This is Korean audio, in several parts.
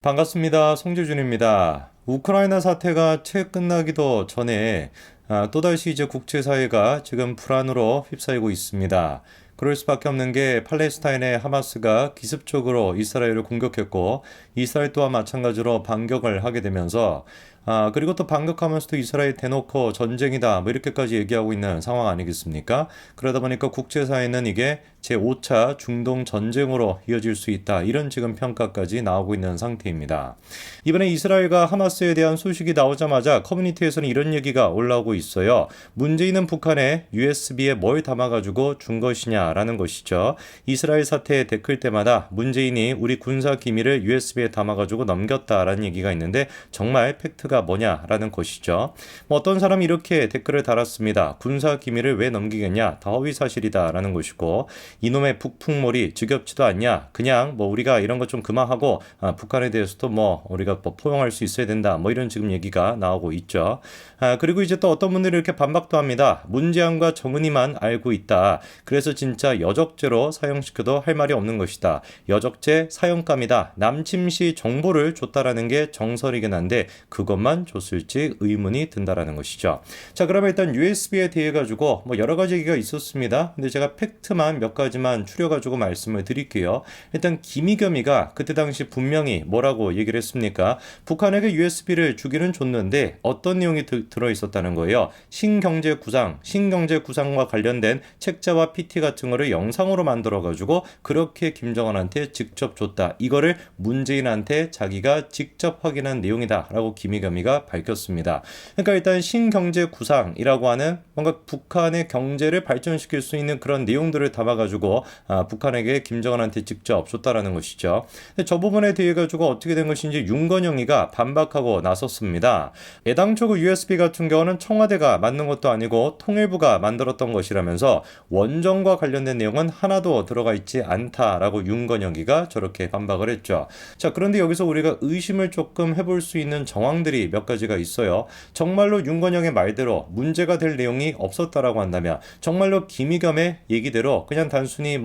반갑습니다. 송재준입니다. 우크라이나 사태가 채 끝나기도 전에 또다시 이제 국제사회가 지금 불안으로 휩싸이고 있습니다. 그럴 수밖에 없는 게 팔레스타인의 하마스가 기습적으로 이스라엘을 공격했고 이스라엘 또한 마찬가지로 반격을 하게 되면서 그리고 또 반격하면서도 이스라엘 대놓고 전쟁이다 뭐 이렇게까지 얘기하고 있는 상황 아니겠습니까? 그러다 보니까 국제사회는 이게 제5차 중동 전쟁으로 이어질 수 있다 이런 지금 평가까지 나오고 있는 상태입니다. 이번에 이스라엘과 하마스에 대한 소식이 나오자마자 커뮤니티에서는 이런 얘기가 올라오고 있어요. 문제있는 북한에 USB에 뭘 담아가지고 준 것이냐라는 것이죠. 이스라엘 사태의 댓글 때마다 문재인이 우리 군사 기밀을 USB에 담아가지고 넘겼다라는 얘기가 있는데 정말 팩트가 뭐냐라는 것이죠. 어떤 사람이 이렇게 댓글을 달았습니다. 군사 기밀을 왜 넘기겠냐? 다 허위 사실이다라는 것이고 이놈의 북풍몰이 지겹지도 않냐? 그냥 우리가 이런 것 좀 그만하고 북한에 대해서도 우리가 포용할 수 있어야 된다. 이런 지금 얘기가 나오고 있죠. 그리고 이제 또 어떤 분들이 이렇게 반박도 합니다. 문재안과 정은이만 알고 있다. 그래서 진짜 여적죄로 사형시켜도 할 말이 없는 것이다. 여적죄 사형감이다. 남침시 정보를 줬다라는 게 정설이긴 한데 그것만 줬을지 의문이 든다라는 것이죠. 자, 그러면 일단 USB에 대해 가지고 여러 가지 얘기가 있었습니다. 근데 제가 팩트만 몇 가지만 추려가지고 말씀을 드릴게요. 일단 김의겸이가 그때 당시 분명히 뭐라고 얘기를 했습니까? 북한에게 USB를 주기는 줬는데 어떤 내용이 들어있었다는 거예요. 신경제 구상과 관련된 책자와 PT 같은 거를 영상으로 만들어가지고 그렇게 김정은한테 직접 줬다. 이거를 문재인한테 자기가 직접 확인한 내용이다 라고 김의겸이가 밝혔습니다. 그러니까 일단 신경제구상이라고 하는 뭔가 북한의 경제를 발전시킬 수 있는 그런 내용들을 담아가지고 북한에게 김정은한테 직접 줬다라는 것이죠. 근데 저 부분에 대해 가지고 어떻게 된 것인지 윤건영이가 반박하고 나섰습니다. 애당초 그 USB 같은 경우는 청와대가 만든 것도 아니고 통일부가 만들었던 것이라면서 원정과 관련된 내용은 하나도 들어가 있지 않다라고 윤건영이가 저렇게 반박을 했죠. 자, 그런데 여기서 우리가 의심을 조금 해볼 수 있는 정황들이 몇 가지가 있어요. 정말로 윤건영의 말대로 문제가 될 내용이 없었다라고 한다면 정말로 김의겸의 얘기대로 그냥 단순히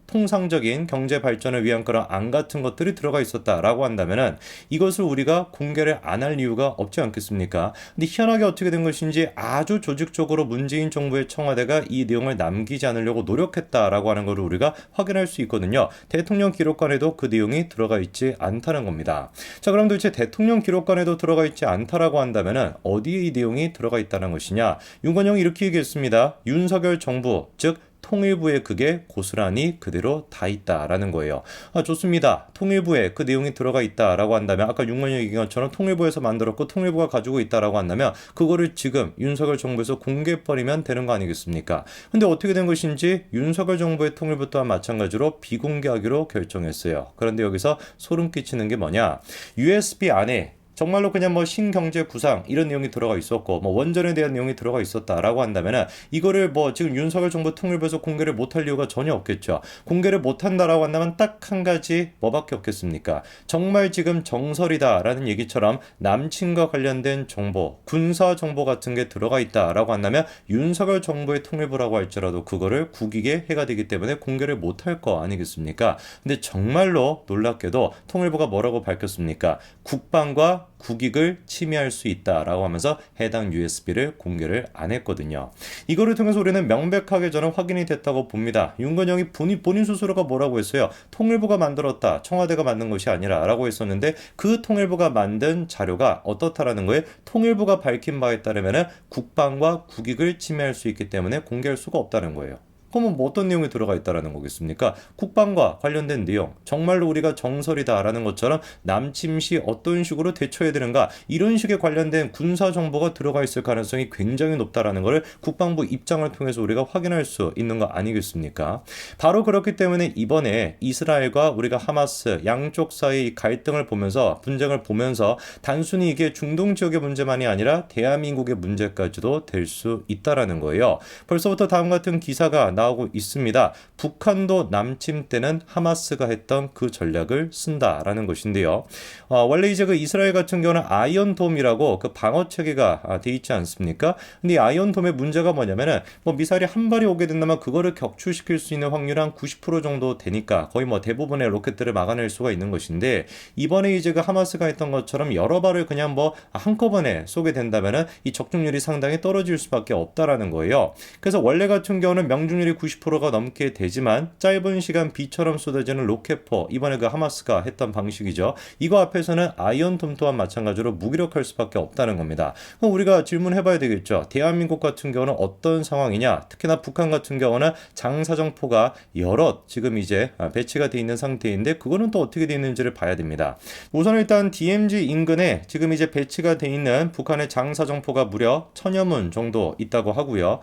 통상적인 경제 발전을 위한 그런 안 같은 것들이 들어가 있었다라고 한다면은 이것을 우리가 공개를 안 할 이유가 없지 않겠습니까? 근데 희한하게 어떻게 된 것인지 아주 조직적으로 문재인 정부의 청와대가 이 내용을 남기지 않으려고 노력했다라고 하는 것을 우리가 확인할 수 있거든요. 대통령 기록관에도 그 내용이 들어가 있지 않다는 겁니다. 자, 그럼 도대체 대통령 기록관에도 들어가 있지 않다라고 한다면은 어디에 이 내용이 들어가 있다는 것이냐? 윤건영이 이렇게 얘기했습니다. 윤석열 정부, 즉 통일부에 그게 고스란히 그대로 다 있다라는 거예요. 좋습니다. 통일부에 그 내용이 들어가 있다라고 한다면 아까 윤건영 얘기한 것처럼 통일부에서 만들었고 통일부가 가지고 있다라고 한다면 그거를 지금 윤석열 정부에서 공개해버리면 되는 거 아니겠습니까? 근데 어떻게 된 것인지 윤석열 정부의 통일부 또한 마찬가지로 비공개하기로 결정했어요. 그런데 여기서 소름 끼치는 게 뭐냐? USB 안에 정말로 그냥 신경제 구상 이런 내용이 들어가 있었고 원전에 대한 내용이 들어가 있었다라고 한다면은 이거를 지금 윤석열 정부 통일부에서 공개를 못할 이유가 전혀 없겠죠. 공개를 못한다라고 한다면 딱 한 가지 뭐밖에 없겠습니까? 정말 지금 정설이다라는 얘기처럼 남친과 관련된 정보, 군사 정보 같은 게 들어가 있다라고 한다면 윤석열 정부의 통일부라고 할지라도 그거를 국익에 해가 되기 때문에 공개를 못할 거 아니겠습니까? 근데 정말로 놀랍게도 통일부가 뭐라고 밝혔습니까? 국방과 국익을 침해할 수 있다라고 하면서 해당 USB를 공개를 안 했거든요. 이거를 통해서 우리는 명백하게 저는 확인이 됐다고 봅니다. 윤건영이 본인 스스로가 뭐라고 했어요? 통일부가 만들었다. 청와대가 만든 것이 아니라 라고 했었는데 그 통일부가 만든 자료가 어떻다라는 거에 통일부가 밝힌 바에 따르면 국방과 국익을 침해할 수 있기 때문에 공개할 수가 없다는 거예요. 그러면 어떤 내용이 들어가 있다라는 거겠습니까? 국방과 관련된 내용, 정말로 우리가 정설이다라는 것처럼 남침 시 어떤 식으로 대처해야 되는가 이런 식의 관련된 군사 정보가 들어가 있을 가능성이 굉장히 높다라는 것을 국방부 입장을 통해서 우리가 확인할 수 있는 거 아니겠습니까? 바로 그렇기 때문에 이번에 이스라엘과 우리가 하마스 양쪽 사이 갈등을 보면서 분쟁을 보면서 단순히 이게 중동 지역의 문제만이 아니라 대한민국의 문제까지도 될 수 있다라는 거예요. 벌써부터 다음 같은 기사가 나오고 있습니다. 북한도 남침 때는 하마스가 했던 그 전략을 쓴다라는 것인데요. 원래 이제 그 이스라엘 같은 경우는 아이언돔이라고 그 방어 체계가 돼 있지 않습니까? 근데 이 아이언돔의 문제가 뭐냐면은 뭐 미사일이 한 발이 오게 된다면 그거를 격추시킬 수 있는 확률이 한 90% 정도 되니까 거의 뭐 대부분의 로켓들을 막아낼 수가 있는 것인데, 이번에 이제 그 하마스가 했던 것처럼 여러 발을 그냥 뭐 한꺼번에 쏘게 된다면은 이 적중률이 상당히 떨어질 수밖에 없다라는 거예요. 그래서 원래 같은 경우는 명중률이 90%가 넘게 되지만 짧은 시간 비처럼 쏟아지는 로켓포, 이번에 그 하마스가 했던 방식이죠. 이거 앞에서는 아이언돔 또한 마찬가지로 무기력할 수밖에 없다는 겁니다. 그럼 우리가 질문해봐야 되겠죠. 대한민국 같은 경우는 어떤 상황이냐? 특히나 북한 같은 경우는 장사정포가 여럿 지금 이제 배치가 돼 있는 상태인데 그거는 또 어떻게 돼 있는지를 봐야 됩니다. 우선 일단 DMZ 인근에 지금 이제 배치가 돼 있는 북한의 장사정포가 무려 1000여 문 정도 있다고 하고요.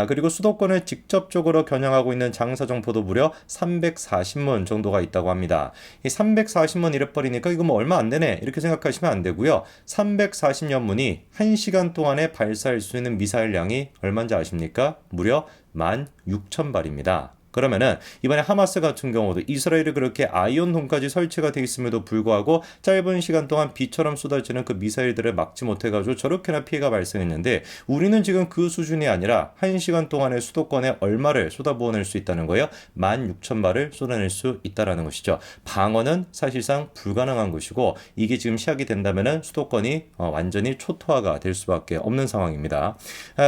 그리고 수도권을 직접적으로 겨냥하고 있는 장사정포도 무려 340문 정도가 있다고 합니다. 이 340문 이래버리니까 이거 뭐 얼마 안 되네 이렇게 생각하시면 안 되고요. 340여 문이 1시간 동안에 발사할 수 있는 미사일량이 얼마인지 아십니까? 무려 16,000발입니다. 그러면은 이번에 하마스 같은 경우도 이스라엘이 그렇게 아이언돔까지 설치가 돼 있음에도 불구하고 짧은 시간 동안 비처럼 쏟아지는 그 미사일들을 막지 못해가지고 저렇게나 피해가 발생했는데, 우리는 지금 그 수준이 아니라 1시간 동안에 수도권에 얼마를 쏟아부어낼 수 있다는 거예요? 16,000발을 쏟아낼 수 있다는 것이죠. 방어는 사실상 불가능한 것이고, 이게 지금 시작이 된다면은 수도권이 완전히 초토화가 될 수밖에 없는 상황입니다.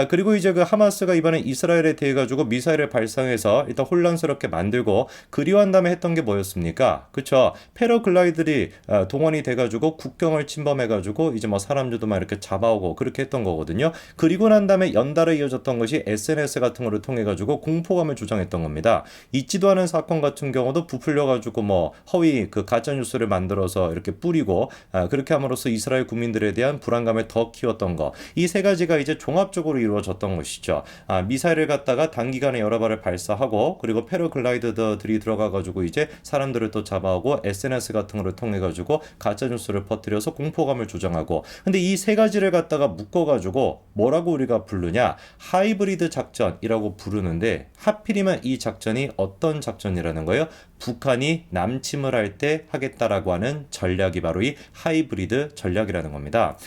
그리고 이제 그 하마스가 이번에 이스라엘에 대해 가지고 미사일을 발사해서 일단 혼란스럽게 만들고 그리워한 다음에 했던 게 뭐였습니까? 그쵸? 패러글라이들이 동원이 돼가지고 국경을 침범해가지고 이제 뭐 사람들도 막 이렇게 잡아오고 그렇게 했던 거거든요. 그리고 난 다음에 연달아 이어졌던 것이 SNS 같은 거를 통해가지고 공포감을 조장했던 겁니다. 있지도 않은 사건 같은 경우도 부풀려가지고 뭐 허위 그 가짜뉴스를 만들어서 이렇게 뿌리고 그렇게 함으로써 이스라엘 국민들에 대한 불안감을 더 키웠던 거. 이 세 가지가 이제 종합적으로 이루어졌던 것이죠. 미사일을 갖다가 단기간에 여러 발을 발사하고 그리고 패러글라이더들이 들어가가지고 이제 사람들을 또 잡아오고 SNS 같은 거를 통해가지고 가짜뉴스를 퍼뜨려서 공포감을 조장하고, 근데 이 세 가지를 갖다가 묶어가지고 뭐라고 우리가 부르냐? 하이브리드 작전이라고 부르는데, 하필이면 이 작전이 어떤 작전이라는 거예요? 북한이 남침을 할 때 하겠다라고 하는 전략이 바로 이 하이브리드 전략이라는 겁니다.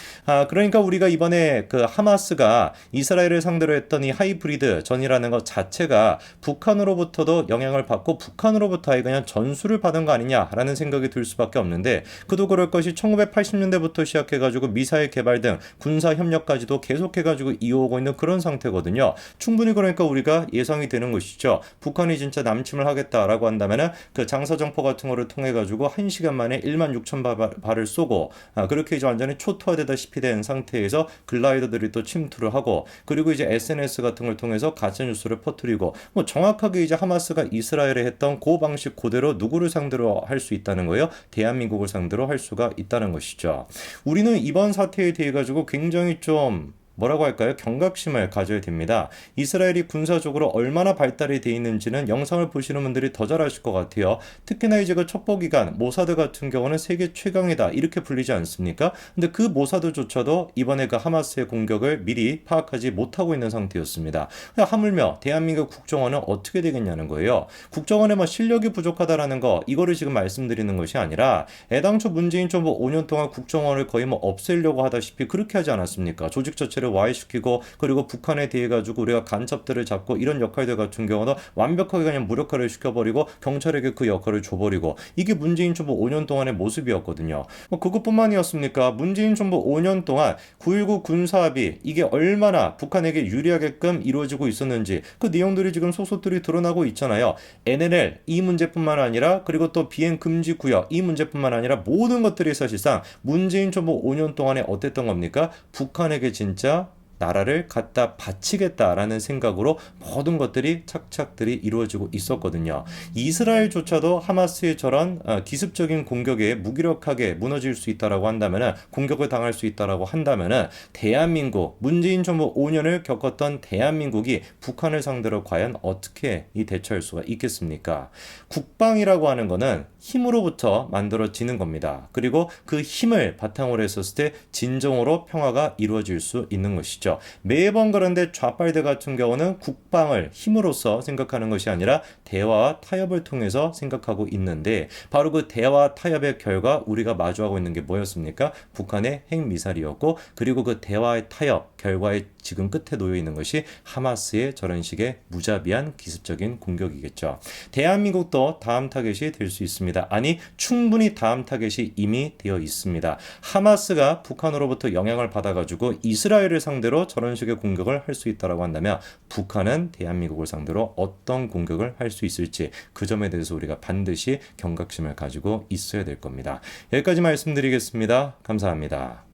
그러니까 우리가 이번에 그 하마스가 이스라엘을 상대로 했던 이 하이브리드 전이라는 것 자체가 북한으로부터도 영향을 받고 북한으로부터 아예 그냥 전수를 받은 거 아니냐라는 생각이 들 수밖에 없는데, 그도 그럴 것이 1980년대부터 시작해가지고 미사일 개발 등 군사 협력까지도 계속해가지고 이어오고 있는 그런 상태거든요. 충분히 그러니까 우리가 예상이 되는 것이죠. 북한이 진짜 남침을 하겠다라고 한다면은 그 장사정포 같은 거를 통해 가지고 1시간 만에 16,000발을 쏘고 그렇게 이제 완전히 초토화되다시피 된 상태에서 글라이더들이 또 침투를 하고, 그리고 이제 SNS 같은 걸 통해서 가짜 뉴스를 퍼뜨리고, 뭐 정확하게 이제 하마스가 이스라엘에 했던 그 방식 그대로 누구를 상대로 할 수 있다는 거예요? 대한민국을 상대로 할 수가 있다는 것이죠. 우리는 이번 사태에 대해 가지고 굉장히 좀 뭐라고 할까요? 경각심을 가져야 됩니다. 이스라엘이 군사적으로 얼마나 발달이 돼 있는지는 영상을 보시는 분들이 더 잘 아실 것 같아요. 특히나 이제 그 첩보기관 모사드 같은 경우는 세계 최강이다 이렇게 불리지 않습니까? 근데 그 모사드조차도 이번에 그 하마스의 공격을 미리 파악하지 못하고 있는 상태였습니다. 하물며 대한민국 국정원은 어떻게 되겠냐는 거예요. 국정원의 뭐 실력이 부족하다라는 거, 이거를 지금 말씀드리는 것이 아니라 애당초 문재인 정부 5년 동안 국정원을 거의 뭐 없애려고 하다시피 그렇게 하지 않았습니까? 조직 자체를 와해시키고, 그리고 북한에 대해 가지고 우리가 간첩들을 잡고 이런 역할들 같은 경우는 완벽하게 그냥 무력화를 시켜버리고 경찰에게 그 역할을 줘버리고, 이게 문재인 정부 5년 동안의 모습이었거든요. 그것뿐만이었습니까? 문재인 정부 5년 동안 9.19 군사합의 이게 얼마나 북한에게 유리하게끔 이루어지고 있었는지 그 내용들이 지금 속속들이 드러나고 있잖아요. NLL 이 문제뿐만 아니라, 그리고 또 비행 금지 구역 이 문제뿐만 아니라 모든 것들이 사실상 문재인 정부 5년 동안에 어땠던 겁니까? 북한에게 진짜 나라를 갖다 바치겠다라는 생각으로 모든 것들이 착착들이 이루어지고 있었거든요. 이스라엘조차도 하마스의 저런 기습적인 공격에 무기력하게 무너질 수 있다라고 한다면은, 공격을 당할 수 있다라고 한다면은, 대한민국 문재인 정부 5년을 겪었던 대한민국이 북한을 상대로 과연 어떻게 이 대처할 수가 있겠습니까? 국방이라고 하는 거는 힘으로부터 만들어지는 겁니다. 그리고 그 힘을 바탕으로 했었을 때 진정으로 평화가 이루어질 수 있는 것이죠. 있죠. 매번 그런데 좌빨대 같은 경우는 국방을 힘으로써 생각하는 것이 아니라 대화와 타협을 통해서 생각하고 있는데 바로 그 대화 타협의 결과 우리가 마주하고 있는 게 뭐였습니까? 북한의 핵미사일이었고 그리고 그 대화의 타협 결과의 지금 끝에 놓여 있는 것이 하마스의 저런 식의 무자비한 기습적인 공격이겠죠. 대한민국도 다음 타겟이 될 수 있습니다. 아니 충분히 다음 타겟이 이미 되어 있습니다. 하마스가 북한으로부터 영향을 받아가지고 이스라엘을 상대로 저런 식의 공격을 할 수 있다라고 한다면 북한은 대한민국을 상대로 어떤 공격을 할 수 있을지 그 점에 대해서 우리가 반드시 경각심을 가지고 있어야 될 겁니다. 여기까지 말씀드리겠습니다. 감사합니다.